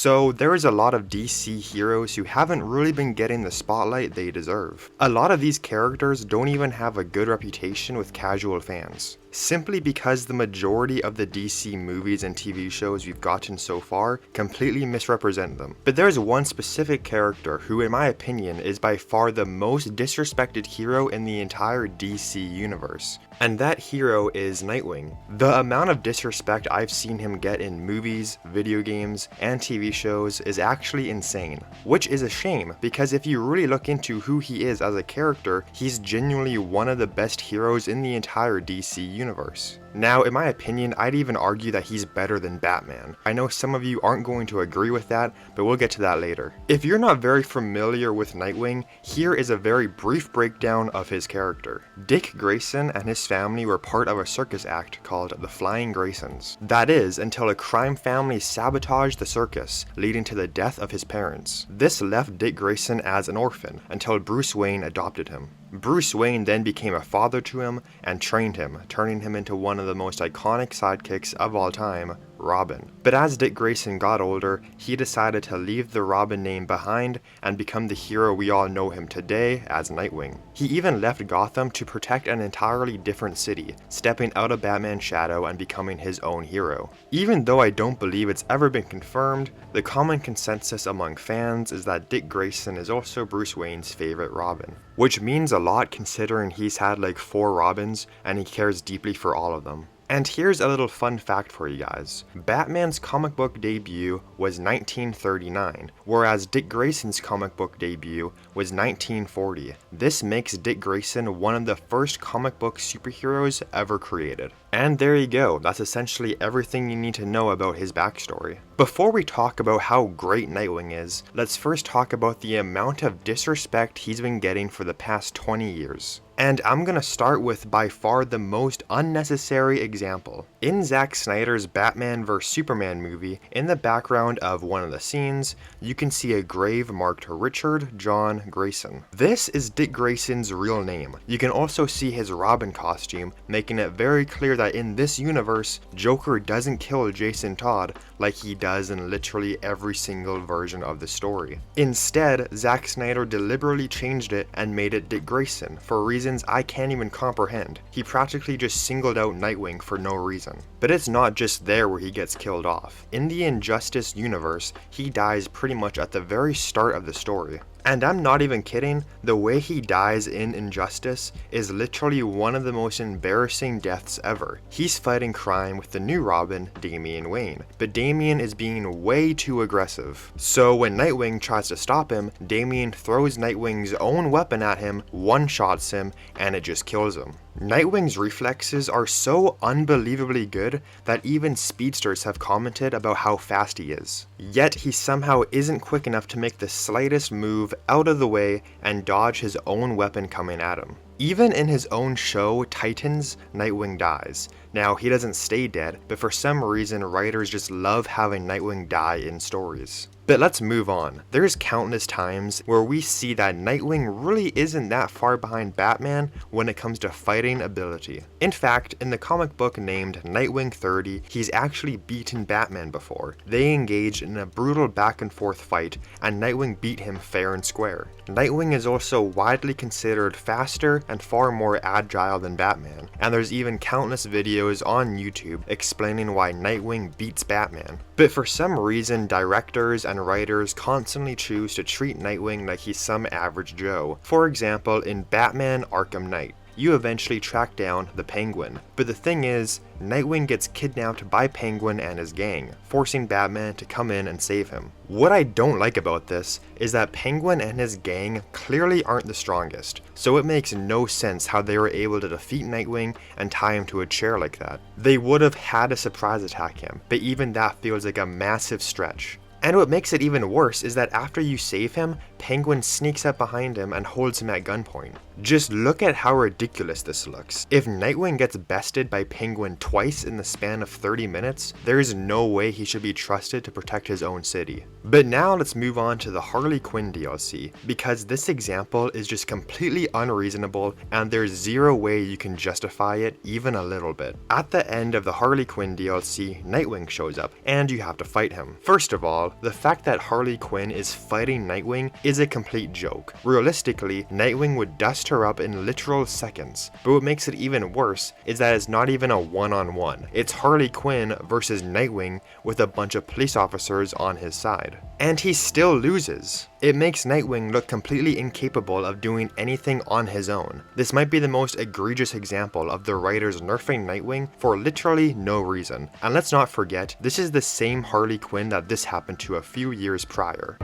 So there is a lot of DC heroes who haven't really been getting the spotlight they deserve. A lot of these characters don't even have a good reputation with casual fans, simply because the majority of the DC movies and TV shows we've gotten so far completely misrepresent them. But there's one specific character who, in my opinion, is by far the most disrespected hero in the entire DC universe. And that hero is NightWing. The amount of disrespect I've seen him get in movies, video games, and TV shows is actually insane. Which is a shame, because if you really look into who he is as a character, he's genuinely one of the best heroes in the entire DC universe. Now, in my opinion, I'd even argue that he's better than Batman. I know some of you aren't going to agree with that, but we'll get to that later. If you're not very familiar with NightWing, here is a very brief breakdown of his character. Dick Grayson and his family were part of a circus act called the Flying Graysons. That is, until a crime family sabotaged the circus, leading to the death of his parents. This left Dick Grayson as an orphan, until Bruce Wayne adopted him. Bruce Wayne then became a father to him and trained him, turning him into one of the most iconic sidekicks of all time, Robin. But as Dick Grayson got older, he decided to leave the Robin name behind and become the hero we all know him today as Nightwing. He even left Gotham to protect an entirely different city, stepping out of Batman's shadow and becoming his own hero. Even though I don't believe it's ever been confirmed, the common consensus among fans is that Dick Grayson is also Bruce Wayne's favorite Robin. Which means a lot considering he's had like 4 Robins and he cares deeply for all of them. And here's a little fun fact for you guys. Batman's comic book debut was 1939, whereas Dick Grayson's comic book debut was 1940. This makes Dick Grayson one of the first comic book superheroes ever created. And there you go, that's essentially everything you need to know about his backstory. Before we talk about how great Nightwing is, let's first talk about the amount of disrespect he's been getting for the past 20 years. And I'm gonna start with by far the most unnecessary example. In Zack Snyder's Batman vs Superman movie, in the background of one of the scenes, you can see a grave marked Richard John Grayson. This is Dick Grayson's real name. You can also see his Robin costume, making it very clear that in this universe, Joker doesn't kill Jason Todd like he does in literally every single version of the story. Instead, Zack Snyder deliberately changed it and made it Dick Grayson for reasons I can't even comprehend. He practically just singled out Nightwing for no reason. But it's not just there where he gets killed off. In the Injustice universe, he dies pretty much at the very start of the story. And I'm not even kidding, the way he dies in Injustice is literally one of the most embarrassing deaths ever. He's fighting crime with the new Robin, Damian Wayne, but Damian is being way too aggressive. So when Nightwing tries to stop him, Damian throws Nightwing's own weapon at him, one-shots him, and it just kills him. Nightwing's reflexes are so unbelievably good that even speedsters have commented about how fast he is. Yet he somehow isn't quick enough to make the slightest move out of the way and dodge his own weapon coming at him. Even in his own show, Titans, Nightwing dies. Now, he doesn't stay dead, but for some reason writers just love having Nightwing die in stories. But let's move on. There's countless times where we see that Nightwing really isn't that far behind Batman when it comes to fighting ability. In fact, in the comic book named Nightwing 30, he's actually beaten Batman before. They engaged in a brutal back and forth fight, and Nightwing beat him fair and square. Nightwing is also widely considered faster and far more agile than Batman, and there's even countless videos on YouTube explaining why Nightwing beats Batman. But for some reason, directors and writers constantly choose to treat Nightwing like he's some average Joe. For example, in Batman Arkham Knight, you eventually track down the Penguin. But the thing is, Nightwing gets kidnapped by Penguin and his gang, forcing Batman to come in and save him. What I don't like about this is that Penguin and his gang clearly aren't the strongest, so it makes no sense how they were able to defeat Nightwing and tie him to a chair like that. They would have had to surprise attack him, but even that feels like a massive stretch. And what makes it even worse is that after you save him, Penguin sneaks up behind him and holds him at gunpoint. Just look at how ridiculous this looks. If Nightwing gets bested by Penguin twice in the span of 30 minutes, there is no way he should be trusted to protect his own city. But now let's move on to the Harley Quinn DLC, because this example is just completely unreasonable and there's zero way you can justify it even a little bit. At the end of the Harley Quinn DLC, Nightwing shows up, and you have to fight him. First of all, the fact that Harley Quinn is fighting Nightwing is a complete joke. Realistically, Nightwing would dust her up in literal seconds, but what makes it even worse is that it's not even a one-on-one. It's Harley Quinn versus Nightwing with a bunch of police officers on his side. And he still loses. It makes Nightwing look completely incapable of doing anything on his own. This might be the most egregious example of the writers nerfing Nightwing for literally no reason. And let's not forget, this is the same Harley Quinn that this happened to a few years prior.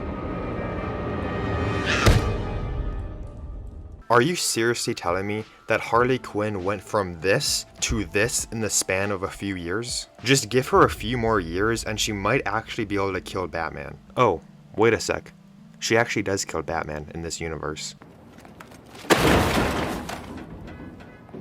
Are you seriously telling me that Harley Quinn went from this to this in the span of a few years? Just give her a few more years and she might actually be able to kill Batman. Oh, wait a sec. She actually does kill Batman in this universe.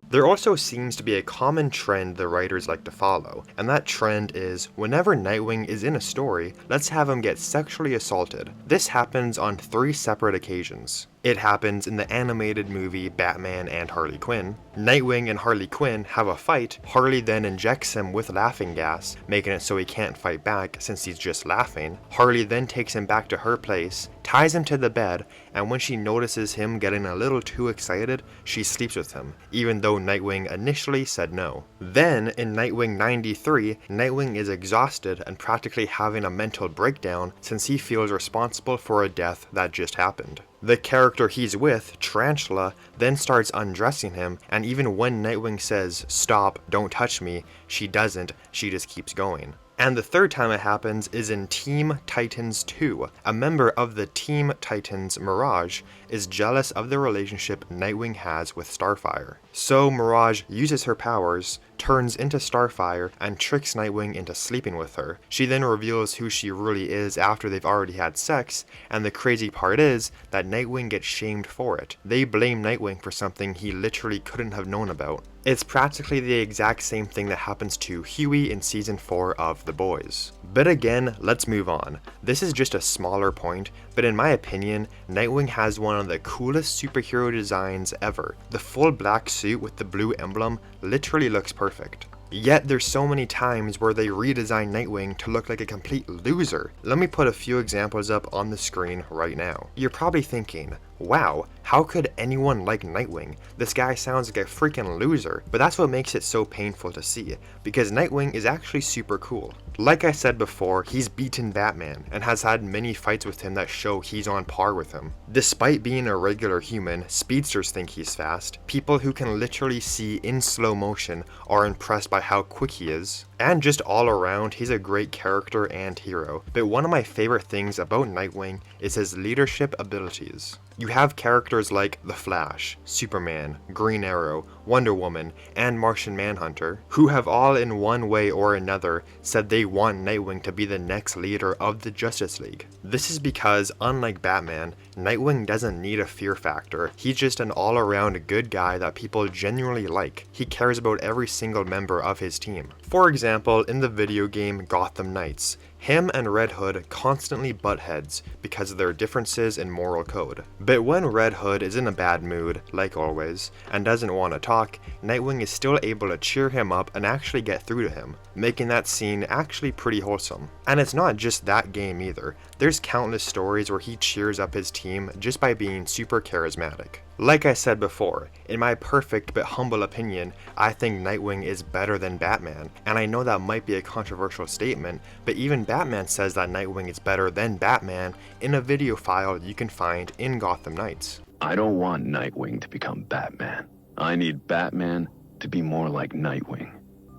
There also seems to be a common trend the writers like to follow, and that trend is, whenever Nightwing is in a story, let's have him get sexually assaulted. This happens on 3 separate occasions. It happens in the animated movie Batman and Harley Quinn. Nightwing and Harley Quinn have a fight. Harley then injects him with laughing gas, making it so he can't fight back since he's just laughing. Harley then takes him back to her place, ties him to the bed, and when she notices him getting a little too excited, she sleeps with him, even though Nightwing initially said no. Then, in Nightwing 93, Nightwing is exhausted and practically having a mental breakdown since he feels responsible for a death that just happened. The character he's with, Tarantula, then starts undressing him, and even when Nightwing says, "Stop, don't touch me," she doesn't, she just keeps going. And the third time it happens is in Team Titans 2. A member of the Team Titans, Mirage, is jealous of the relationship Nightwing has with Starfire. So Mirage uses her powers, turns into Starfire, and tricks Nightwing into sleeping with her. She then reveals who she really is after they've already had sex, and the crazy part is that Nightwing gets shamed for it. They blame Nightwing for something he literally couldn't have known about. It's practically the exact same thing that happens to Huey in season 4 of The Boys. But again, let's move on. This is just a smaller point, but in my opinion, Nightwing has one of the coolest superhero designs ever. The full black suit with the blue emblem literally looks perfect. Yet there's so many times where they redesign Nightwing to look like a complete loser. Let me put a few examples up on the screen right now. You're probably thinking, wow, how could anyone like Nightwing? This guy sounds like a freaking loser. But that's what makes it so painful to see, because Nightwing is actually super cool. Like I said before, he's beaten Batman, and has had many fights with him that show he's on par with him. Despite being a regular human, speedsters think he's fast. People who can literally see in slow motion are impressed by how quick he is. And just all around, he's a great character and hero. But one of my favorite things about Nightwing is his leadership abilities. You have characters like The Flash, Superman, Green Arrow, Wonder Woman, and Martian Manhunter, who have all in one way or another said they want Nightwing to be the next leader of the Justice League. This is because, unlike Batman, Nightwing doesn't need a fear factor. He's just an all-around good guy that people genuinely like. He cares about every single member of his team. For example, in the video game Gotham Knights, him and Red Hood constantly butt heads because of their differences in moral code. But when Red Hood is in a bad mood, like always, and doesn't want to talk, Nightwing is still able to cheer him up and actually get through to him, making that scene actually pretty wholesome. And it's not just that game either. There's countless stories where he cheers up his team just by being super charismatic. Like I said before, in my perfect but humble opinion, I think Nightwing is better than Batman, and I know that might be a controversial statement, but even Batman says that Nightwing is better than Batman in a video file you can find in Gotham Knights. I don't want Nightwing to become Batman. I need Batman to be more like Nightwing.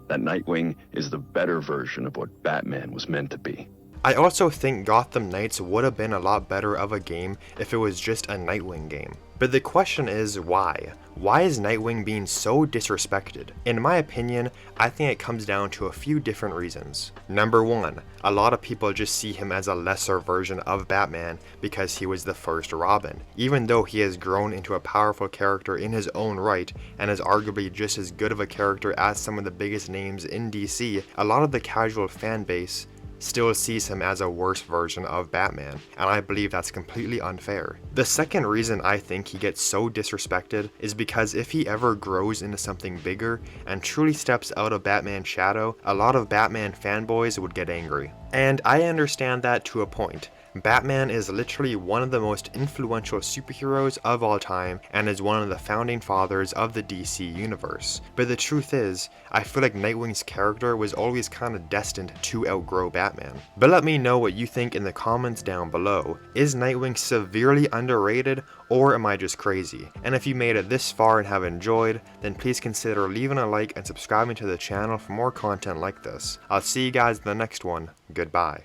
That Nightwing is the better version of what Batman was meant to be. I also think Gotham Knights would have been a lot better of a game if it was just a NightWing game. But the question is why? Why is NightWing being so disrespected? In my opinion, I think it comes down to a few different reasons. Number 1, a lot of people just see him as a lesser version of Batman because he was the first Robin. Even though he has grown into a powerful character in his own right and is arguably just as good of a character as some of the biggest names in DC, a lot of the casual fan base still sees him as a worse version of Batman, and I believe that's completely unfair. The second reason I think he gets so disrespected is because if he ever grows into something bigger and truly steps out of Batman's shadow, a lot of Batman fanboys would get angry. And I understand that to a point. Batman is literally one of the most influential superheroes of all time and is one of the founding fathers of the DC universe. But the truth is, I feel like Nightwing's character was always kind of destined to outgrow Batman. But let me know what you think in the comments down below. Is Nightwing severely underrated, or am I just crazy? And if you made it this far and have enjoyed, then please consider leaving a like and subscribing to the channel for more content like this. I'll see you guys in the next one. Goodbye.